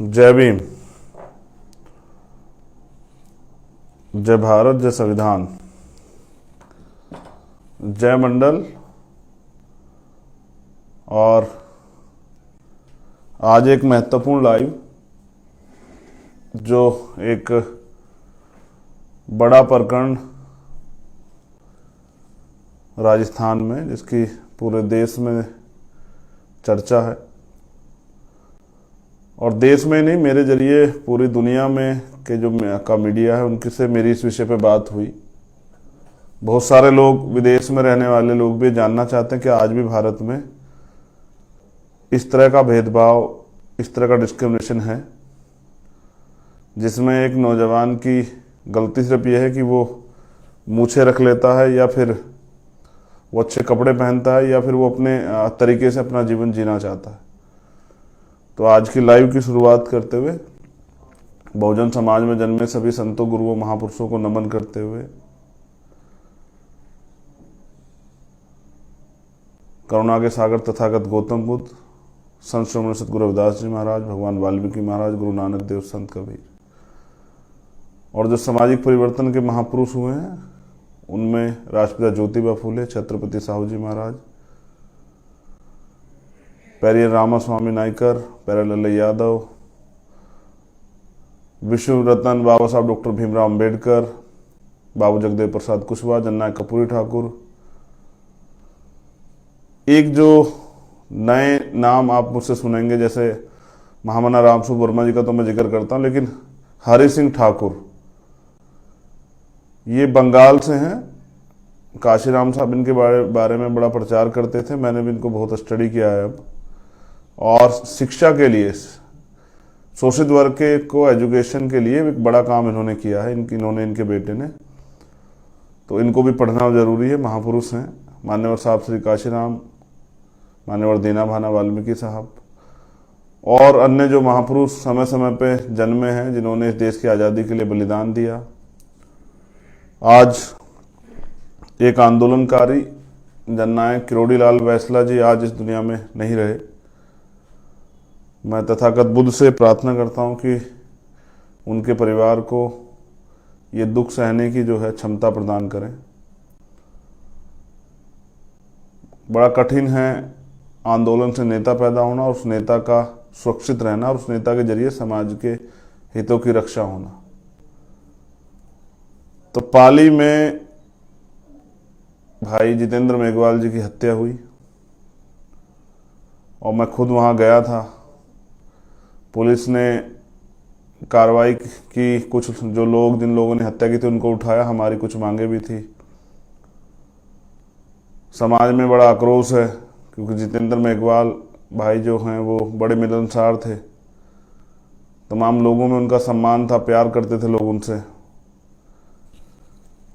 जय भीम, जय भारत, जय संविधान, जय मंडल। और आज एक महत्वपूर्ण लाइव जो एक बड़ा प्रकरण राजस्थान में जिसकी पूरे देश में चर्चा है, और देश में नहीं, मेरे जरिए पूरी दुनिया में के जो का मीडिया है उनके से मेरी इस विषय पे बात हुई। बहुत सारे लोग, विदेश में रहने वाले लोग भी जानना चाहते हैं कि आज भी भारत में इस तरह का भेदभाव, इस तरह का डिस्क्रिमिनेशन है, जिसमें एक नौजवान की गलती सिर्फ यह है कि वो मूछें रख लेता है, या फिर वो अच्छे कपड़े पहनता है, या फिर वो अपने तरीके से अपना जीवन जीना चाहता है। तो आज की लाइव की शुरुआत करते हुए बहुजन समाज में जन्मे सभी संतों, गुरुओं, महापुरुषों को नमन करते हुए करुणा के सागर तथागत गौतम बुद्ध, संत श्रोमणी सतगुरु रविदास जी महाराज, भगवान वाल्मीकि महाराज, गुरु नानक देव, संत कबीर और जो सामाजिक परिवर्तन के महापुरुष हुए हैं उनमें राष्ट्रपिता ज्योतिबा फूले, छत्रपति साहू जी महाराज, पेरियर रामास्वामी नायकर, प्यारेलाल यादव, विश्व रत्न बाबा साहब डॉक्टर भीमराव अंबेडकर, बाबू जगदेव प्रसाद कुशवाहा, जननायक कर्पूरी ठाकुर। एक जो नए नाम आप मुझसे सुनेंगे, जैसे महामना रामसूर वर्मा जी का तो मैं जिक्र करता हूं, लेकिन हरि सिंह ठाकुर, ये बंगाल से हैं। काशीराम साहब इनके बारे में बड़ा प्रचार करते थे, मैंने भी इनको बहुत स्टडी किया है अब। और शिक्षा के लिए, शोषित वर्ग के को एजुकेशन के लिए एक बड़ा काम इन्होंने किया है, इनके बेटे ने। तो इनको भी पढ़ना जरूरी है, महापुरुष हैं। मान्यवर साहब श्री काशीराम, मान्यवर दीना भाना वाल्मीकि साहब और अन्य जो महापुरुष समय समय पे जन्मे हैं, जिन्होंने इस देश की आज़ादी के लिए बलिदान दिया। आज एक आंदोलनकारी जननायक किरोड़ी लाल वैसला जी आज इस दुनिया में नहीं रहे। मैं तथागत बुद्ध से प्रार्थना करता हूं कि उनके परिवार को ये दुख सहने की जो है क्षमता प्रदान करें। बड़ा कठिन है आंदोलन से नेता पैदा होना, और उस नेता का सुरक्षित रहना, और उस नेता के जरिए समाज के हितों की रक्षा होना। तो पाली में भाई जितेंद्र मेघवाल जी की हत्या हुई, और मैं खुद वहां गया था। पुलिस ने कार्रवाई की, कुछ जो लोग, जिन लोगों ने हत्या की थी उनको उठाया, हमारी कुछ मांगे भी थी। समाज में बड़ा आक्रोश है, क्योंकि जितेंद्र मेघवाल भाई जो हैं वो बड़े मिलनसार थे, तमाम लोगों में उनका सम्मान था, प्यार करते थे लोग उनसे।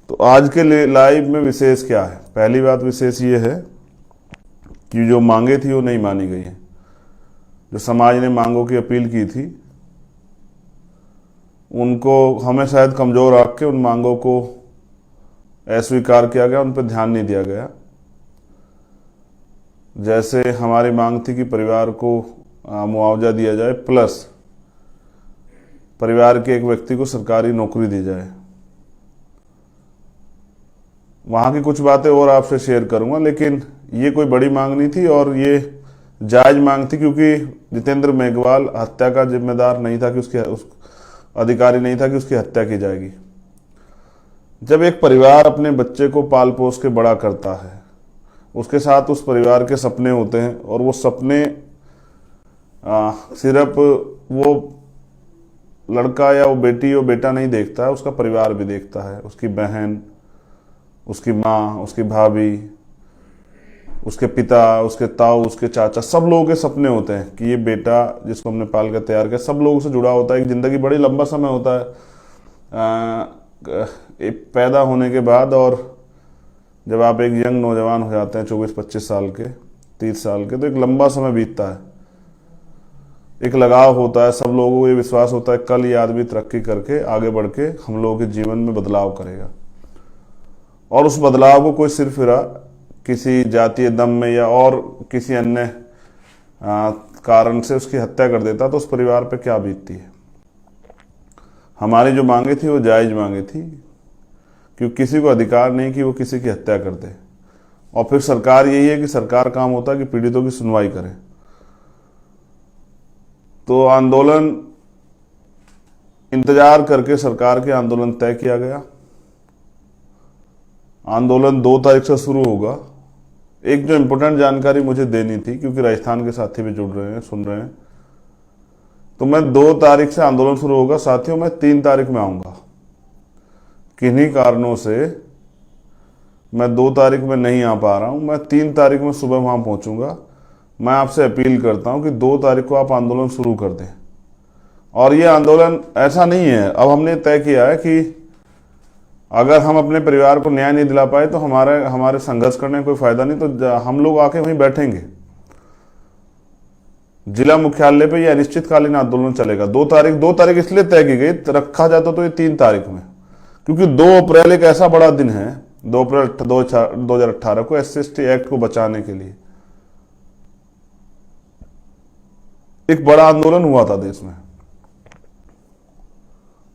तो आज के लिए लाइव में विशेष क्या है? पहली बात विशेष ये है कि जो मांगे थी वो नहीं मानी गई है। जो समाज ने मांगों की अपील की थी, उनको हमें शायद कमजोर रख के उन मांगों को अस्वीकार किया गया, उन पर ध्यान नहीं दिया गया। जैसे हमारी मांग थी कि परिवार को मुआवजा दिया जाए, प्लस परिवार के एक व्यक्ति को सरकारी नौकरी दी जाए। वहाँ की कुछ बातें और आपसे शेयर करूंगा, लेकिन ये कोई बड़ी मांग नहीं थी और ये जायज मांग थी, क्योंकि जितेंद्र मेघवाल हत्या का जिम्मेदार नहीं था, कि उस अधिकारी नहीं था कि उसकी हत्या की जाएगी। जब एक परिवार अपने बच्चे को पाल पोस के बड़ा करता है, उसके साथ उस परिवार के सपने होते हैं, और वो सपने सिर्फ वो लड़का या वो बेटी और बेटा नहीं देखता है, उसका परिवार भी देखता है। उसकी बहन, उसकी माँ, उसकी भाभी, उसके पिता, उसके ताऊ, उसके चाचा, सब लोगों के सपने होते हैं कि ये बेटा जिसको हमने पाल कर तैयार किया, सब लोगों से जुड़ा होता है। एक जिंदगी बड़ी लंबा समय होता है पैदा होने के बाद, और जब आप एक यंग नौजवान हो जाते हैं 24-25 साल के, 30 साल के, तो एक लंबा समय बीतता है, एक लगाव होता है। सब लोगों को ये विश्वास होता है कल ये आदमी तरक्की करके आगे बढ़ के हम लोगों के जीवन में बदलाव करेगा, और उस बदलाव को कोई सिर्फ किसी जातीय दम में या और किसी अन्य कारण से उसकी हत्या कर देता तो उस परिवार पे क्या बीतती है। हमारी जो मांगे थी वो जायज मांगे थी, क्योंकि किसी को अधिकार नहीं कि वो किसी की हत्या कर दे। और फिर सरकार यही है कि सरकार काम होता है कि पीड़ितों की सुनवाई करे। तो आंदोलन इंतजार करके सरकार के आंदोलन तय किया गया। आंदोलन 2 तारीख से शुरू होगा। एक जो इम्पोर्टेंट जानकारी मुझे देनी थी, क्योंकि राजस्थान के साथी भी जुड़ रहे हैं, सुन रहे हैं, तो मैं 2 तारीख से आंदोलन शुरू होगा साथियों, मैं 3 तारीख में आऊंगा। किन्हीं कारणों से मैं 2 तारीख में नहीं आ पा रहा हूं। मैं 3 तारीख में सुबह वहां पहुंचूंगा। मैं आपसे अपील करता हूं कि 2 तारीख को आप आंदोलन शुरू कर दें। और ये आंदोलन ऐसा नहीं है, अब हमने तय किया है कि अगर हम अपने परिवार को न्याय नहीं दिला पाए तो हमारे संघर्ष करने का कोई फायदा नहीं, तो हम लोग आके वहीं बैठेंगे। जिला मुख्यालय पे ये अनिश्चितकालीन आंदोलन चलेगा। 2 तारीख इसलिए तय की गई, रखा जाता तो ये 3 तारीख में, क्योंकि 2 अप्रैल एक ऐसा बड़ा दिन है, 2 अप्रैल 2018 को SC/ST एक्ट को बचाने के लिए एक बड़ा आंदोलन हुआ था देश में।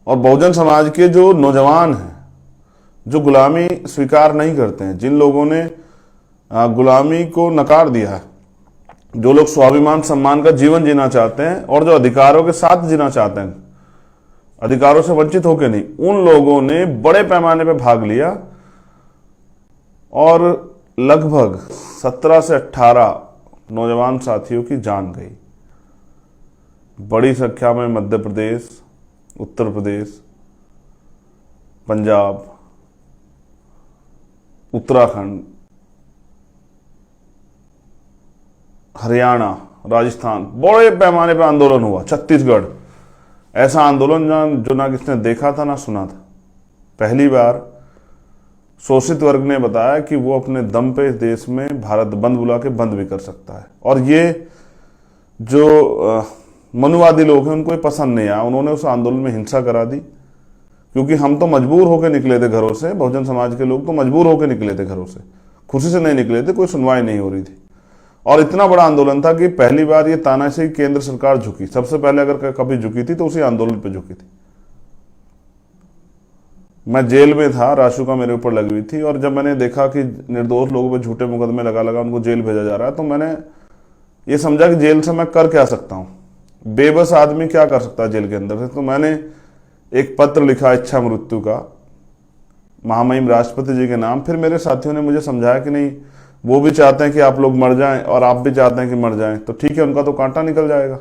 और बहुजन समाज के जो नौजवान हैं, जो गुलामी स्वीकार नहीं करते हैं, जिन लोगों ने गुलामी को नकार दिया है, जो लोग स्वाभिमान सम्मान का जीवन जीना चाहते हैं और जो अधिकारों के साथ जीना चाहते हैं, अधिकारों से वंचित होकर नहीं, उन लोगों ने बड़े पैमाने पर भाग लिया। और लगभग 17 से 18 नौजवान साथियों की जान गई। बड़ी संख्या में मध्य प्रदेश, उत्तर प्रदेश, पंजाब, उत्तराखंड, हरियाणा, राजस्थान, बड़े पैमाने पर आंदोलन हुआ। छत्तीसगढ़, ऐसा आंदोलन जो ना किसने देखा था ना सुना था। पहली बार शोषित वर्ग ने बताया कि वो अपने दम पे इस देश में भारत बंद बुला के बंद भी कर सकता है। और ये जो मनुवादी लोग हैं उनको ये पसंद नहीं आया। उन्होंने उस आंदोलन में हिंसा करा दी, क्योंकि हम तो मजबूर होकर निकले थे घरों से। बहुजन समाज के लोग तो मजबूर होकर निकले थे घरों से, खुशी से नहीं निकले थे, कोई सुनवाई नहीं हो रही थी। और इतना बड़ा आंदोलन था कि पहली बार ये तानाशाही केंद्र सरकार झुकी। सबसे पहले अगर कभी झुकी थी तो उसी आंदोलन पे झुकी थी। मैं जेल में था, राशुका मेरे ऊपर लगी हुई थी, और जब मैंने देखा कि निर्दोष लोगों पर झूठे मुकदमे लगा उनको जेल भेजा जा रहा है, तो मैंने ये समझा कि जेल से मैं कर क्या सकता हूँ, बेबस आदमी क्या कर सकता है जेल के अंदर से। तो मैंने एक पत्र लिखा इच्छा मृत्यु का, महामहिम राष्ट्रपति जी के नाम। फिर मेरे साथियों ने मुझे समझाया कि नहीं, वो भी चाहते हैं कि आप लोग मर जाएं और आप भी चाहते हैं कि मर जाएं, तो ठीक है, उनका तो कांटा निकल जाएगा।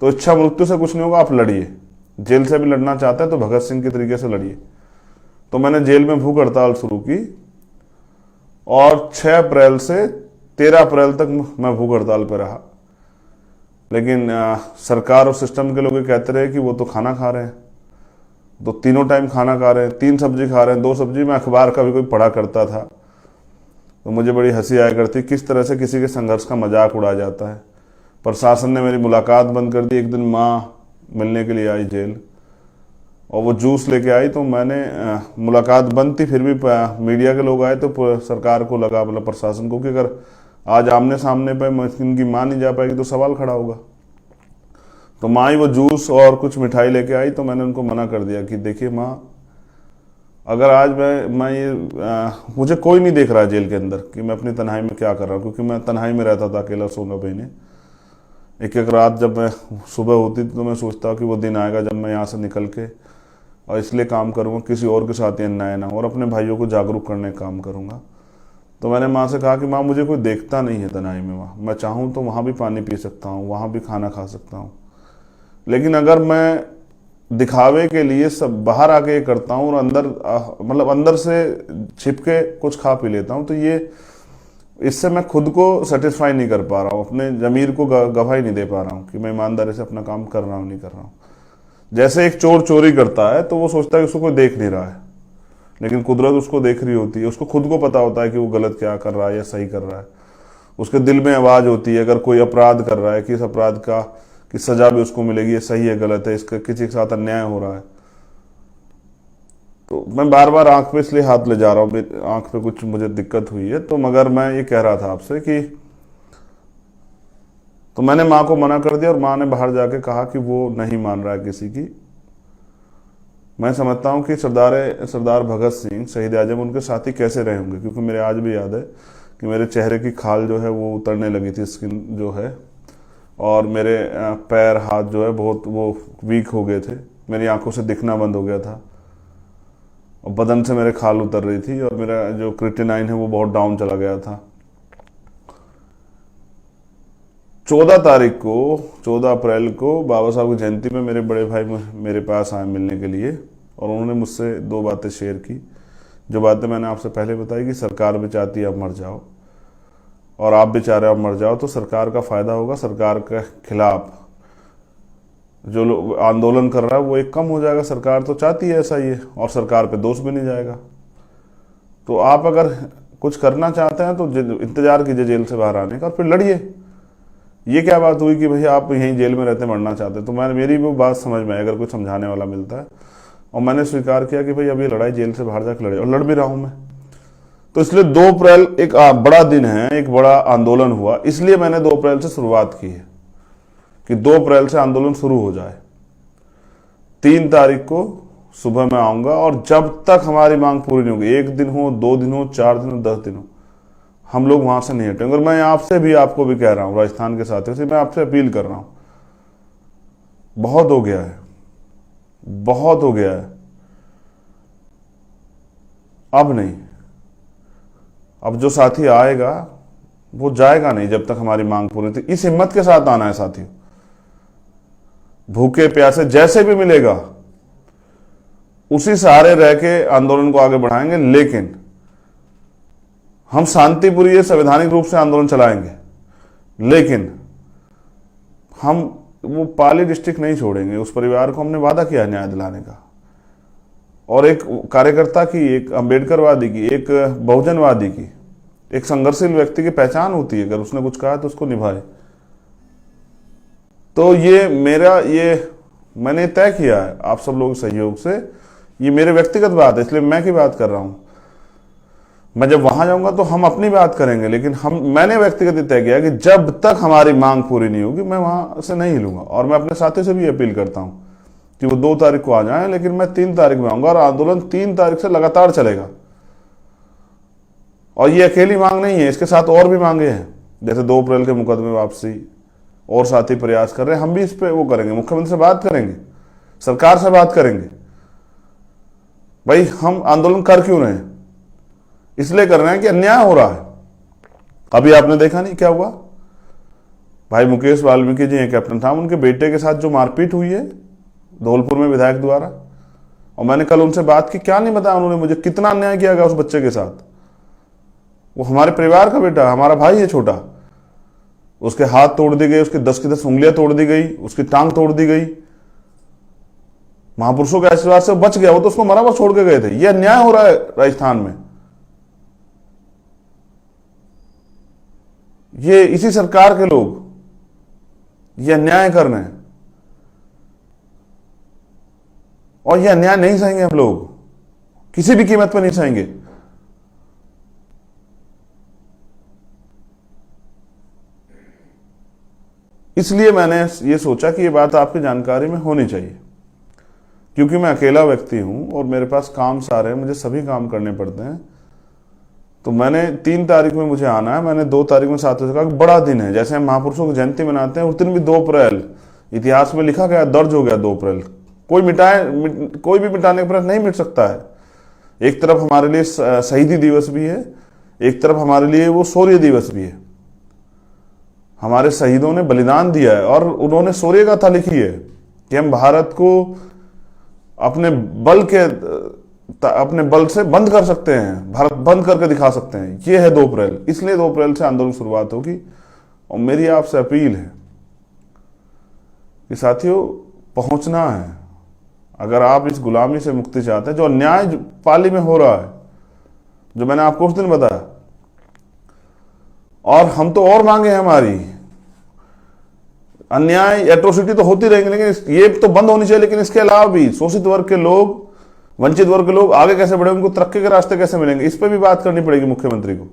तो इच्छा मृत्यु से कुछ नहीं होगा, आप लड़िए। जेल से भी लड़ना चाहते हैं तो भगत सिंह के तरीके से लड़िए। तो मैंने जेल में भूख हड़ताल शुरू की और 6 अप्रैल से 13 अप्रैल तक मैं भूख हड़ताल पर रहा। लेकिन सरकार और सिस्टम के लोग ये कहते रहे कि वो तो खाना खा रहे हैं, तो तीनों टाइम खाना खा रहे हैं, 3 सब्जी खा रहे हैं, 2 सब्जी। मैं अखबार का भी कोई पढ़ा करता था तो मुझे बड़ी हंसी आया करती, किस तरह से किसी के संघर्ष का मजाक उड़ाया जाता है। प्रशासन ने मेरी मुलाकात बंद कर दी। एक दिन माँ मिलने के लिए आई जेल, और वो जूस लेके आई, तो मैंने मुलाकात बंद थी, फिर भी मीडिया के लोग आए तो सरकार को लगा, मतलब प्रशासन को, कि अगर आज आमने सामने पे इनकी माँ नहीं जा पाएगी तो सवाल खड़ा होगा। तो माँ ही वो जूस और कुछ मिठाई लेके आई, तो मैंने उनको मना कर दिया कि देखिए माँ, अगर आज मुझे कोई नहीं देख रहा है जेल के अंदर कि मैं अपनी तन्हाई में क्या कर रहा हूँ, क्योंकि मैं तन्हाई में रहता था अकेला सोना बहने। एक रात जब मैं सुबह होती थी तो मैं सोचता कि वो दिन आएगा जब मैं यहाँ से निकल के और इसलिए काम करूँगा किसी और के साथ अन्याय ना हो, और अपने भाइयों को जागरूक करने का काम करूँगा। तो मैंने माँ से कहा कि माँ, मुझे कोई देखता नहीं है तन्हाई में, वहाँ मैं चाहूँ तो वहाँ भी पानी पी सकता हूँ, वहाँ भी खाना खा सकता हूँ, लेकिन अगर मैं दिखावे के लिए सब बाहर आके करता हूँ और अंदर से छिप के कुछ खा पी लेता हूँ, तो ये इससे मैं खुद को सेटिस्फाई नहीं कर पा रहा हूँ, अपने जमीर को गवाही नहीं दे पा रहा हूँ कि मैं ईमानदारी से अपना काम कर रहा हूँ नहीं कर रहा हूँ। जैसे एक चोर चोरी करता है तो वो सोचता है कि उसको कोई देख नहीं रहा है, लेकिन कुदरत उसको देख रही होती है। उसको खुद को पता होता है कि वो गलत क्या कर रहा है या सही कर रहा है। उसके दिल में आवाज़ होती है, अगर कोई अपराध कर रहा है कि इस अपराध की सजा भी उसको मिलेगी, ये सही है गलत है, इसका किसी के साथ अन्याय हो रहा है। तो मैं बार बार आंख पे इसलिए हाथ ले जा रहा हूँ, आंख पे कुछ मुझे दिक्कत हुई है। तो मगर मैं ये कह रहा था आपसे कि तो मैंने माँ को मना कर दिया और माँ ने बाहर जाके कहा कि वो नहीं मान रहा है किसी की। मैं समझता हूँ कि सरदार भगत सिंह शहीद आजम उनके साथी कैसे रहे होंगे, क्योंकि मेरे आज भी याद है कि मेरे चेहरे की खाल जो है वो उतरने लगी थी, स्किन जो है, और मेरे पैर हाथ जो है बहुत वो वीक हो गए थे, मेरी आंखों से दिखना बंद हो गया था और बदन से मेरे खाल उतर रही थी और मेरा जो क्रिएटिनाइन है वो बहुत डाउन चला गया था। 14 तारीख को 14 अप्रैल को बाबा साहब की जयंती में मेरे बड़े भाई मेरे पास आए मिलने के लिए और उन्होंने मुझसे 2 बातें शेयर की। जो बातें मैंने आपसे पहले बताई कि सरकार भी चाहती है आप मर जाओ और आप भी चाह रहे हो आप मर जाओ, तो सरकार का फायदा होगा, सरकार के खिलाफ जो आंदोलन कर रहा है वो एक कम हो जाएगा, सरकार तो चाहती है ऐसा ही है, और सरकार पे दोष भी नहीं जाएगा। तो आप अगर कुछ करना चाहते हैं तो इंतजार कीजिए जेल से बाहर आने का और फिर लड़िए। ये क्या बात हुई कि भैया आप यहीं जेल में रहते मरना चाहते? तो मेरी वो बात समझ में आई, अगर कुछ समझाने वाला मिलता है, और मैंने स्वीकार किया कि भाई अब ये लड़ाई जेल से बाहर जाकर लड़े, और लड़ भी रहा हूं मैं। तो इसलिए 2 अप्रैल एक बड़ा दिन है, एक बड़ा आंदोलन हुआ, इसलिए मैंने 2 अप्रैल से शुरुआत की है कि 2 अप्रैल से आंदोलन शुरू हो जाए। 3 तारीख को सुबह मैं आऊंगा और जब तक हमारी मांग पूरी नहीं होगी, 1 दिन हो, 2 दिन हो, 4 दिन हो, 10 दिन हो, हम लोग वहां से नहीं हटेंगे। और मैं आपसे भी, आपको भी कह रहा हूं, राजस्थान के साथियों से मैं आपसे अपील कर रहा हूं, बहुत हो गया है, बहुत हो गया है, अब नहीं। अब जो साथी आएगा वो जाएगा नहीं जब तक हमारी मांग पूरी थी। इस हिम्मत के साथ आना है साथियों, भूखे प्यासे जैसे भी मिलेगा उसी सहारे रह के आंदोलन को आगे बढ़ाएंगे, लेकिन हम शांतिपूर्वक संवैधानिक रूप से आंदोलन चलाएंगे, लेकिन हम वो पाली डिस्ट्रिक्ट नहीं छोड़ेंगे। उस परिवार को हमने वादा किया न्याय दिलाने का, और एक कार्यकर्ता की, एक अम्बेडकरवादी की, एक बहुजनवादी की, एक संघर्षशील व्यक्ति की पहचान होती है, अगर उसने कुछ कहा तो उसको निभाए। तो ये मैंने तय किया है आप सब लोगों के सहयोग से, ये मेरे व्यक्तिगत बात है, इसलिए मैं की बात कर रहा हूं। मैं जब वहां जाऊंगा तो हम अपनी बात करेंगे, लेकिन मैंने व्यक्तिगत तय किया कि जब तक हमारी मांग पूरी नहीं होगी मैं वहां से नहीं हिलूंगा। और मैं अपने साथियों से भी अपील करता हूं कि वो 2 तारीख को आ जाएं, लेकिन मैं 3 तारीख में आऊंगा और आंदोलन 3 तारीख से लगातार चलेगा। और ये अकेली मांग नहीं है, इसके साथ और भी मांगे हैं, जैसे 2 अप्रैल के मुकदमे वापसी, और साथी प्रयास कर रहे हैं, हम भी इस पे वो करेंगे, मुख्यमंत्री से बात करेंगे, सरकार से बात करेंगे। भाई हम आंदोलन कर क्यों रहे हैं? इसलिए कर रहे हैं कि अन्याय हो रहा है। अभी आपने देखा नहीं क्या हुआ, भाई मुकेश वाल्मीकि जी कैप्टन था, उनके बेटे के साथ जो मारपीट हुई है धौलपुर में विधायक द्वारा, और मैंने कल उनसे बात की, क्या नहीं बताया उन्होंने मुझे, कितना अन्याय किया गया उस बच्चे के साथ। वो हमारे परिवार का बेटा, हमारा भाई है छोटा, उसके हाथ तोड़ दी गए, उसकी 10 की 10 उंगलियां तोड़ दी गई, उसकी टांग तोड़ दी गई। महापुरुषों के आशीर्वाद से बच गया, वो तो उसको मरा हुआ छोड़ के गए थे। ये अन्याय हो रहा है राजस्थान में, ये इसी सरकार के लोग ये अन्याय कर रहे हैं, और ये अन्याय नहीं सहेंगे हम लोग, किसी भी कीमत पर नहीं सहेंगे। इसलिए मैंने ये सोचा कि ये बात आपकी जानकारी में होनी चाहिए, क्योंकि मैं अकेला व्यक्ति हूं और मेरे पास काम सारे हैं, मुझे सभी काम करने पड़ते हैं। तो मैंने 3 तारीख में मुझे आना है, मैंने 2 तारीख में साथियों से कहा कि बड़ा दिन है, जैसे हम महापुरुषों की जयंती मनाते हैं उस दिन भी 2 अप्रैल इतिहास में लिखा गया, दर्ज हो गया 2 अप्रैल। कोई भी मिटाने का प्रयास नहीं मिट सकता है। एक तरफ हमारे लिए शहीदी दिवस भी है, एक तरफ हमारे लिए वो शौर्य दिवस भी है। हमारे शहीदों ने बलिदान दिया है और उन्होंने शौर्य गाथा लिखी है कि हम भारत को अपने बल से बंद कर सकते हैं, भारत बंद करके दिखा सकते हैं। ये है 2 अप्रैल, इसलिए 2 अप्रैल से आंदोलन शुरुआत होगी। और मेरी आपसे अपील है कि साथियों पहुंचना है, अगर आप इस गुलामी से मुक्ति चाहते हैं, जो अन्याय पाली में हो रहा है, जो मैंने आपको उस दिन बताया, और हम तो और मांगे हैं, हमारी अन्याय एट्रोसिटी तो होती रहेंगी, लेकिन ये तो बंद होनी चाहिए। लेकिन इसके अलावा भी शोषित वर्ग के लोग, वंचित वर्ग के लोग आगे कैसे बढ़े, उनको तरक्की के रास्ते कैसे मिलेंगे, इस पर भी बात करनी पड़ेगी मुख्यमंत्री को।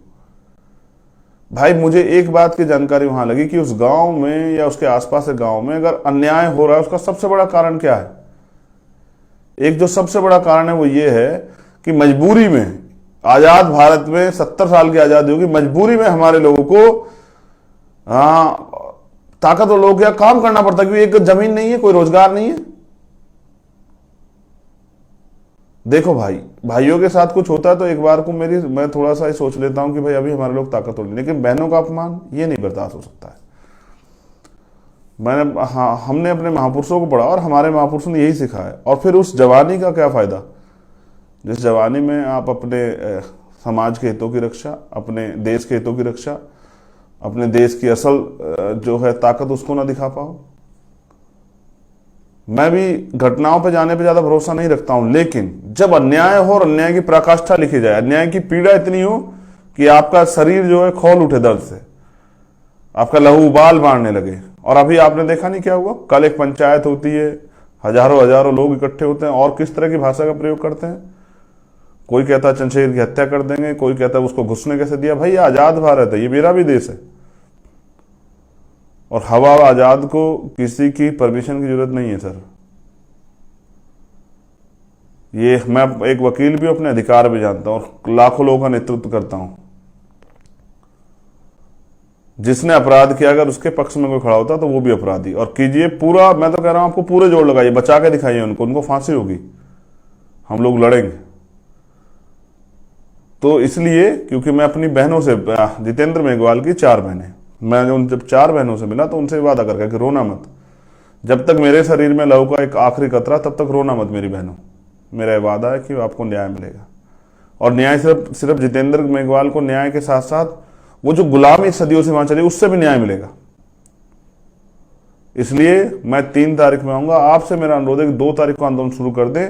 भाई मुझे एक बात की जानकारी वहां लगी कि उस गांव में या उसके आसपास के गांव में अगर अन्याय हो रहा है, उसका सबसे बड़ा कारण क्या है? एक जो सबसे बड़ा कारण है वो ये है कि मजबूरी में, आजाद भारत में 70 साल की आजादी होगी, मजबूरी में हमारे लोगों को ताकतवर लोगों का काम करना पड़ता है, क्योंकि एक जमीन नहीं है, कोई रोजगार नहीं है। देखो भाई, भाइयों के साथ कुछ होता है तो एक बार को मैं थोड़ा सा सोच लेता हूं कि भाई अभी हमारे लोग ताकतवर नहीं, लेकिन बहनों का अपमान ये नहीं बर्दाश्त हो सकता है। हमने अपने महापुरुषों को पढ़ा और हमारे महापुरुषों ने यही सिखाया। और फिर उस जवानी का क्या फायदा जिस जवानी में आप अपने समाज के हितों की रक्षा, अपने देश के हितों की रक्षा, अपने देश की असल जो है ताकत उसको ना दिखा पाओ। मैं भी घटनाओं पे जाने पे ज्यादा भरोसा नहीं रखता हूं, लेकिन जब अन्याय हो और अन्याय की पराकाष्ठा लिखी जाए, अन्याय की पीड़ा इतनी हो कि आपका शरीर जो है खौल उठे दर्द से, आपका लहू उबाल मारने लगे। और अभी आपने देखा नहीं क्या हुआ, कल एक पंचायत होती है, हजारों हजारों लोग इकट्ठे होते हैं और किस तरह की भाषा का प्रयोग करते हैं। कोई कहता है चंद्रशेखर की हत्या कर देंगे, कोई कहता है उसको घुसने कैसे दिया। भाई आजाद भारत है, ये मेरा भी देश है, और हवा आजाद को किसी की परमिशन की जरूरत नहीं है सर। ये मैं एक वकील भी अपने अधिकार भी जानता हूं और लाखों लोगों का नेतृत्व करता हूं। जिसने अपराध किया अगर उसके पक्ष में कोई खड़ा होता तो वो भी अपराधी। और कीजिए पूरा, मैं तो कह रहा हूं आपको पूरे जोड़ लगाइए, बचा के दिखाइए उनको फांसी होगी, हम लोग लड़ेंगे। तो इसलिए क्योंकि मैं अपनी बहनों से, जितेंद्र मेघवाल की 4 बहनें, मैं जब 4 बहनों से मिला तो उनसे वादा करके कि रोना मत, जब तक मेरे शरीर में लहू का एक आखिरी कतरा तब तक रोना मत मेरी बहनों। मेरा ये वादा है कि आपको न्याय मिलेगा। और न्याय सिर्फ जितेंद्र मेघवाल को न्याय के साथ साथ वो जो गुलामी सदियों से वहां चली उससे भी न्याय मिलेगा। इसलिए मैं 3 तारीख में आऊंगा। आपसे मेरा अनुरोध है कि 2 तारीख को आंदोलन शुरू कर दें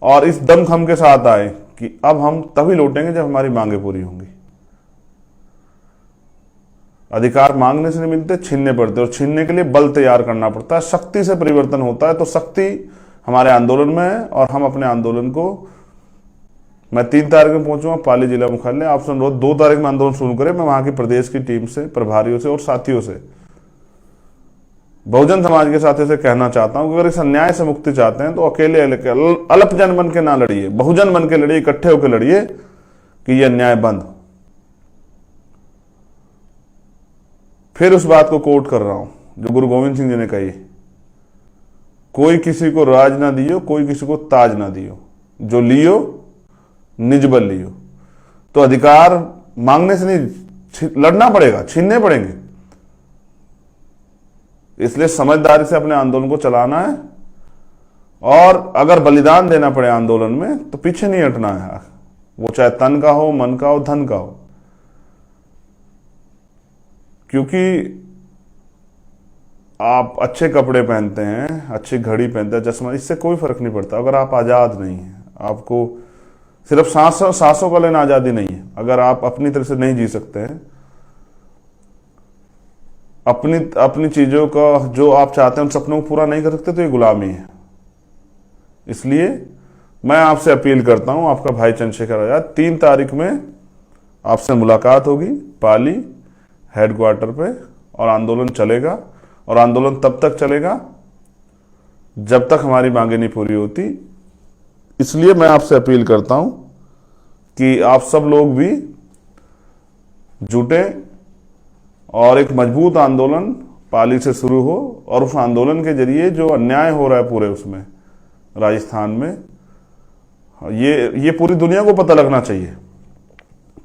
और इस दमखम के साथ आए कि अब हम तभी लौटेंगे जब हमारी मांगे पूरी होंगी। अधिकार मांगने से नहीं मिलते, छीनने पड़ते, और छीनने के लिए बल तैयार करना पड़ता है। शक्ति से परिवर्तन होता है, तो शक्ति हमारे आंदोलन में है। और हम अपने आंदोलन को, मैं 3 तारीख में पहुंचूंगा पाली जिला मुख्यालय। आपसे अनुरोध 2 तारीख में आंदोलन शुरू करें। मैं वहां की प्रदेश की टीम से, प्रभारियों से और साथियों से, बहुजन समाज के साथियों से कहना चाहता हूं कि अगर इस अन्याय से मुक्ति चाहते हैं तो अकेले अल्पजन बन के ना लड़िए, बहुजन बन के लड़िए, इकट्ठे होकर लड़िए कि यह अन्याय बंद। फिर उस बात को कोट कर रहा हूं जो गुरु गोविंद सिंह जी ने कही, कोई किसी को राज ना दियो, कोई किसी को ताज ना दियो, जो लियो निज बल लियो। तो अधिकार मांगने से नहीं, लड़ना पड़ेगा, छीनने पड़ेंगे। इसलिए समझदारी से अपने आंदोलन को चलाना है, और अगर बलिदान देना पड़े आंदोलन में तो पीछे नहीं हटना है, वो चाहे तन का हो, मन का हो, धन का हो। क्योंकि आप अच्छे कपड़े पहनते हैं, अच्छी घड़ी पहनते हैं, चश्मा, इससे कोई फर्क नहीं पड़ता अगर आप आजाद नहीं हैं। आपको सिर्फ सांसों का लेना आजादी नहीं है। अगर आप अपनी तरह से नहीं जी सकते हैं, अपनी चीजों का जो आप चाहते हैं उन सपनों को पूरा नहीं कर सकते, तो ये गुलामी है। इसलिए मैं आपसे अपील करता हूं, आपका भाई चंद्रशेखर आजाद, 3 तारीख में आपसे मुलाकात होगी पाली हेडक्वार्टर पे, और आंदोलन चलेगा। और आंदोलन तब तक चलेगा जब तक हमारी मांगे नहीं पूरी होती। इसलिए मैं आपसे अपील करता हूं कि आप सब लोग भी जुटे और एक मजबूत आंदोलन पाली से शुरू हो, और उस आंदोलन के जरिए जो अन्याय हो रहा है पूरे उसमें राजस्थान में, ये पूरी दुनिया को पता लगना चाहिए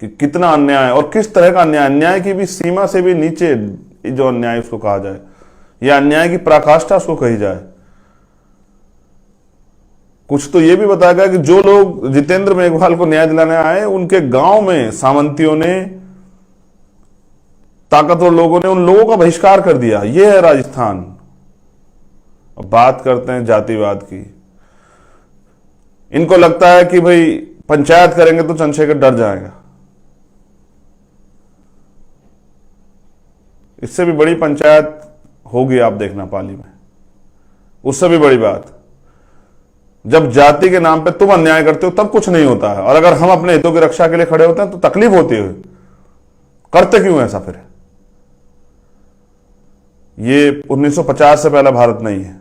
कि कितना अन्याय और किस तरह का अन्याय, अन्याय की भी सीमा से भी नीचे जो अन्याय उसको कहा जाए, या अन्याय की पराकाष्ठा उसको कही जाए। कुछ तो ये भी बताया गया कि जो लोग जितेंद्र मेघवाल को न्याय दिलाने आए, उनके गांव में सामंतियों ने, ताकतवर लोगों ने उन लोगों का बहिष्कार कर दिया। यह है राजस्थान। अब बात करते हैं जातिवाद की। इनको लगता है कि भाई पंचायत करेंगे तो चंद्रशेखर डर जाएगा। इससे भी बड़ी पंचायत होगी, आप देखना पाली में। उससे भी बड़ी बात, जब जाति के नाम पे तुम अन्याय करते हो तब कुछ नहीं होता है, और अगर हम अपने हितों की रक्षा के लिए खड़े होते हैं तो तकलीफ होती है। करते क्यों ऐसा फिर? ये 1950 से पहला भारत नहीं है,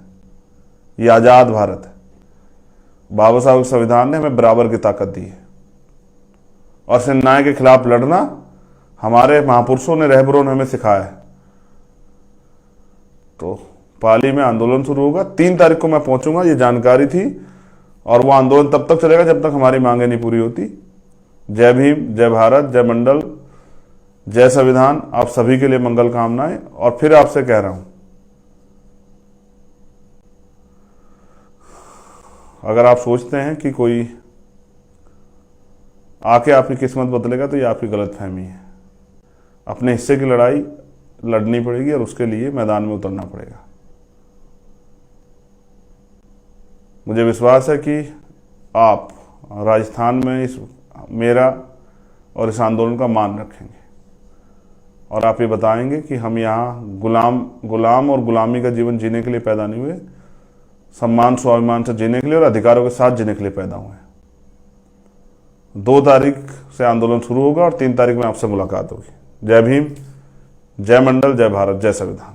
ये आजाद भारत है। बाबा साहब के संविधान ने हमें बराबर की ताकत दी है, और इस अन्याय के खिलाफ लड़ना हमारे महापुरुषों ने, रहबरों ने हमें सिखाया है। तो पाली में आंदोलन शुरू होगा, 3 तारीख को मैं पहुंचूंगा, ये जानकारी थी। और वो आंदोलन तब तक चलेगा जब तक हमारी मांगें नहीं पूरी होती। जय भीम, जय भारत, जय मंडल, जय संविधान। आप सभी के लिए मंगल कामनाएं। और फिर आपसे कह रहा हूं, अगर आप सोचते हैं कि कोई आके आपकी किस्मत बदलेगा, तो ये आपकी गलतफहमी है। अपने हिस्से की लड़ाई लड़नी पड़ेगी और उसके लिए मैदान में उतरना पड़ेगा। मुझे विश्वास है कि आप राजस्थान में इस मेरा और इस आंदोलन का मान रखेंगे, और आप ये बताएंगे कि हम यहाँ गुलाम और गुलामी का जीवन जीने के लिए पैदा नहीं हुए, सम्मान स्वाभिमान से जीने के लिए और अधिकारों के साथ जीने के लिए पैदा हुए। 2 तारीख से आंदोलन शुरू होगा और 3 तारीख में आपसे मुलाकात होगी। जय भीम, जय मंडल, जय भारत, जय संविधान।